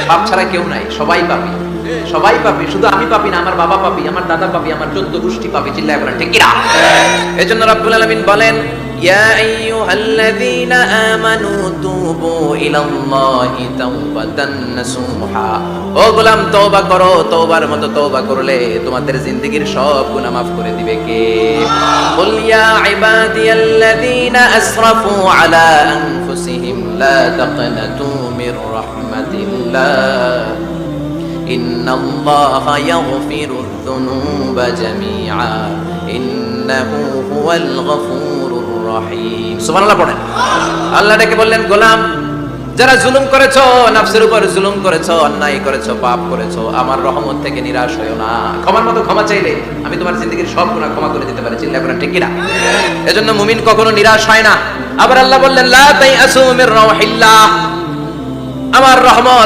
পাপ ছাড়া কেউ নাই, সবাই পাপী, সবাই পাপী। শুধু আমি পাপী না, আমার বাবা পাপী, আমার দাদা পাপী, আমার 14 গোষ্ঠী পাপী। চিল্লায় বলেন ঠিক কিনা? এজন্য রাব্বুল আলামিন বলেন, ইয়া আইয়ুহাল্লাযীনা আমানু তুবু ইলাল্লাহি তাওবাতান নাসুহা। ও গোলাম, তওবা করো, তওবার মতো তওবা করলে তোমাদের জিন্দেগীর সব গুনাহ মাফ করে দিবে কে? কুল ইয়া ইবাদিয়াল্লাযীনা আসরাফু আলা আনফুসিহিম লা তাকনাতু মির রাহমাতিল্লাহ ইন্নাল্লাহা ইয়াগফিরুয যুনুবা জামিআ ইন্নাহু হুয়াল গফুরুর রহিম। সুবহানাল্লাহ পড়েন। আল্লাহ ডেকে বললেন, গোলাম, যারা জুলুম করেছো, নফসের উপর জুলুম করেছো, অন্যায় করেছো, পাপ করেছো, আমার রহমত থেকে নিরাশ হয়ো না। ক্ষমার মতো ক্ষমা চাইলে আমি তোমার জিন্দেগীর সব গুনাহ ক্ষমা করে দিতে পারি। চিল্লায় বলেন ঠিক কিনা? এজন্য মুমিন কখনো নিরাশ হয় না। আবার আল্লাহ বললেন, লা তাইআসু মির রাউহিল্লাহ, আমার রহমত